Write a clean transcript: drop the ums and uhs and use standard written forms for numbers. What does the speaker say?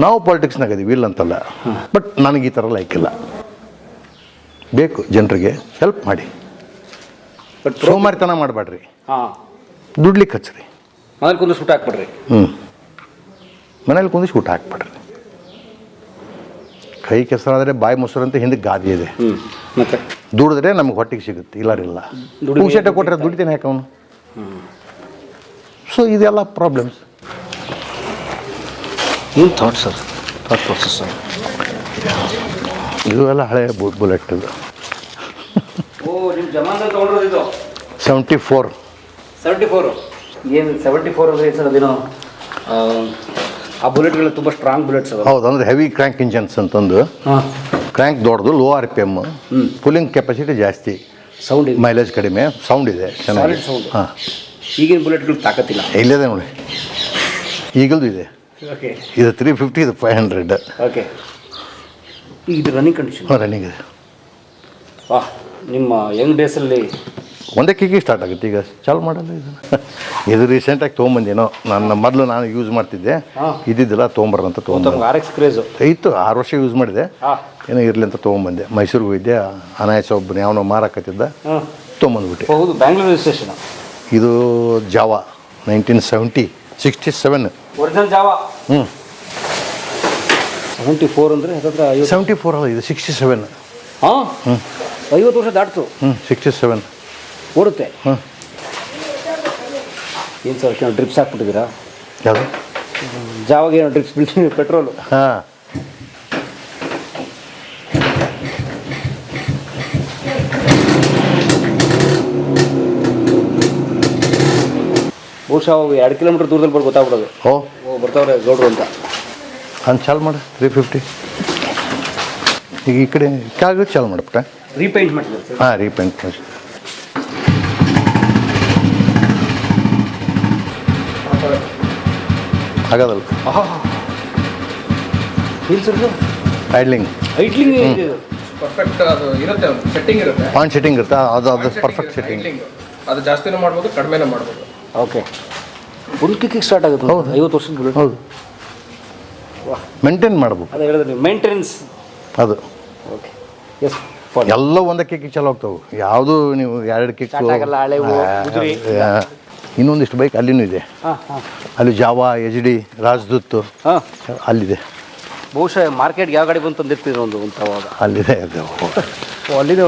ನಾವು ಪಾಲಿಟಿಕ್ಸ್ನಾಗ ಇದೀವಿ ಇಲ್ಲ ಅಂತಲ್ಲ, ಬಟ್ ನನಗೆ ಈ ಥರ ಲೈಕ್ ಇಲ್ಲ. ಬೇಕು ಜನರಿಗೆ ಹೆಲ್ಪ್ ಮಾಡಿ, ಬಟ್ ಸೋಮಾರಿತನ ಮಾಡಬೇಡ್ರಿ, ದುಡ್ಲಿಕ್ಕೆ ಹಚ್ಚ್ರಿ, ಮನೇಲಿ ಕುಂದಿಸಿ ಊಟ ಹಾಕ್ಬಿಡ್ರಿ. ಮನೇಲಿ ಕುಂದಿಸಿ ಊಟ ಹಾಕ್ಬಿಡ್ರಿ. ಕೈ ಕೆಸರಾದರೆ ಬಾಯಿ ಮೊಸರು ಅಂತ ಹಿಂದೆ ಗಾದೆ ಇದೆ. ಮತ್ತೆ ದುಡಿದ್ರೆ ನಮ್ಗೆ ಹೊಟ್ಟಿಗೆ ಸಿಗುತ್ತೆ, ಇಲ್ಲಾರಿಲ್ಲ. ಪೂಷಟ ಕೊಟ್ಟರೆ ದುಡಿತೇನೆ ಯಾಕೆ ಅವನು? ಸೊ ಇದೆಲ್ಲ ಪ್ರಾಬ್ಲಮ್ಸ್. ಏನು thought sir, thought process sir? ಇದು ಎಲ್ಲ ಹಳೆ ಬುಲೆಟ್. ಇದು ನಿಮ್ಮ ಜಮಾನ್ದಲ್ಲಿ ತೊಗೊಂಡಿರೋದು ಇದು 74. 74 ಏನು 74 ಅಂದರೆ ಸರ್? ಅದೇನೋ ಆ ಬುಲೆಟ್ಗಳು ತುಂಬ ಸ್ಟ್ರಾಂಗ್ ಬುಲೆಟ್ಸ್ ಅದ. ಹೌದು, ಅಂದರೆ ಹೆವಿ ಕ್ರ್ಯಾಂಕ್ ಇಂಜನ್ಸ್ ಅಂತಂದು. ಕ್ರ್ಯಾಂಕ್ ದೊಡ್ಡದು, ಲೋ RPM, ಕೂಲಿಂಗ್ ಕೆಪಾಸಿಟಿ ಜಾಸ್ತಿ, ಸೌಂಡ್ ಇದೆ, ಮೈಲೇಜ್ ಕಡಿಮೆ, ಸೌಂಡ್ ಇದೆ ಚೆನ್ನಾಗಿ. ಹಾಂ, ಈಗಿನ ಬುಲೆಟ್ಗಳು ತಾಕತ್ತಿಲ್ಲ. ಇಲ್ಲದೆ ನೋಡಿ, ಈಗಲೂ ಇದೆ. ಓಕೆ, ಇದು 350, ಇದು 500. ಓಕೆ, ಈಗ ಇದು ರನ್ನಿಂಗ್ ಕಂಡೀಷನ್? ರನ್ನಿಂಗ್ ಇದೆ. ವಾಹ್, ನಿಮ್ಮ ಯಂಗ್ ಡೇಸಲ್ಲಿ ಒಂದೇ ಕಿಕ್ಕಿ ಸ್ಟಾರ್ಟ್ ಆಗುತ್ತೆ. ಈಗ ಚಾಲು ಮಾಡಲ್ಲ ಇದನ್ನು. ಇದು ರೀಸೆಂಟಾಗಿ ತೊಗೊಂಬಂದೇನೋ. ನಾನು ಯೂಸ್ ಮಾಡ್ತಿದ್ದೆ, ಇದ್ದಿದ್ದಿಲ್ಲ, ತೊಗೊಂಬರೋಣ ಅಂತ ತೊಗೊಂಡು. RX ಕ್ರೇಜು ಇತ್ತು, 6 ವರ್ಷ ಯೂಸ್ ಮಾಡಿದೆ. ಏನೋ ಇರಲಿ ಅಂತ ತೊಗೊಂಬಂದೆ. ಮೈಸೂರಿಗೆ ಹೋಗಿದ್ದೆ, ಅನಾಯಸ ಒಬ್ಬನು ಯಾವನೋ ಮಾರಾಕತ್ತಿದ್ದ, ತೊಗೊಂಬಂದ್ಬಿಟ್ಟೆ. ಹೌದು, ಬ್ಯಾಂಗ್ಳೂರು ರಿಜಿಸ್ಟ್ರೇಷನ್. ಇದು ಜಾವಾ 1970, 67. Original Java. 74 ಅಂದರೆ 74 ಅಲ್ಲ, ಇದು 67. ಹಾಂ, 50 ವರ್ಷ ದಾಟ್ತು. 67 ಓಡುತ್ತೆ. ಏನು ಸರ್, ಡ್ರಿಪ್ಸ್ ಹಾಕ್ಬಿಟ್ಟಿದ್ದೀರಾ? ಯಾವುದು ಜಾವಾಗ ಏನೋ ಡ್ರಿಪ್ಸ್ ಬೀಳ್ತೀನಿ, ಪೆಟ್ರೋಲು. ಹಾಂ, ಬಹುಶಃ 2 ಕಿಲೋಮೀಟರ್ ದೂರದಲ್ಲಿ ಗೊತ್ತಾಗ್ಬಿಡೋದು. ಬರ್ತಾವ್ರೆ ಗೌಡ್ರು ಅಂತ. ಚಾಲು ಮಾಡು 350. ಈಗ ಈ ಕಡೆ ಕೆಳಗೆ ಚಾಲು ಮಾಡ್ಬಿಟ್ಟ. ರೀಪೇಂಟ್ ಮಾಡ್ತೀವಿ? ಹಾಂ, ರೀಪೇಂಟ್ ಮಾಡಿ. ಆಗೋದಲ್ಲ. ಐಡ್ಲಿಂಗ್ ಪರ್ಫೆಕ್ಟ್ ಅದು ಇರುತ್ತೆ, ಸೆಟ್ಟಿಂಗ್ ಇರುತ್ತೆ, ಪಾಯಿಂಟ್ ಸೆಟ್ಟಿಂಗ್ ಇರುತ್ತೆ. ಅದು ಪರ್ಫೆಕ್ಟ್ ಸೆಟ್ಟಿಂಗ್. ಅದು ಜಾಸ್ತಿನೂ ಮಾಡ್ಬೋದು, ಕಡಿಮೆನೂ ಮಾಡ್ಬೋದು. ಓಕೆ, ಒಂದು ಕಿಕ್ಕಿಗೆ ಸ್ಟಾರ್ಟ್ ಆಗುತ್ತೆ. ಹೌದು, 50 ವರ್ಷದ ಬುಲೆಟ್. ಹೌದು, ಮೇಂಟೈನ್ ಮಾಡ್ಬೇಕು. ಅದು ಹೇಳಿದ್ರೆ ನೀವು ಮೇಂಟೆನೆನ್ಸ್. ಅದು ಓಕೆ, ಎಸ್, ಎಲ್ಲ ಒಂದೇ ಕಿಕ್ಕಿಗೆ ಚಾಲು ಆಗ್ತಾವೆ. ಯಾವುದು ನೀವು 2 ಕಿಕ್. ಇನ್ನೊಂದಿಷ್ಟು ಬೈಕ್ ಅಲ್ಲಿನೂ ಇದೆ. ಅಲ್ಲಿ ಜಾವಾ, HD, ರಾಜದೂತ್ ಅಲ್ಲಿದೆ. ಬಹುಶಃ ಮಾರ್ಕೆಟ್ಗೆ ಯಾವ ಗಾಡಿ ಬಂತು ತಂದಿರ್ತೀರ ಒಂದು ಅವಾಗ. ಅಲ್ಲಿದೆ. ಅಲ್ಲಿದೆ.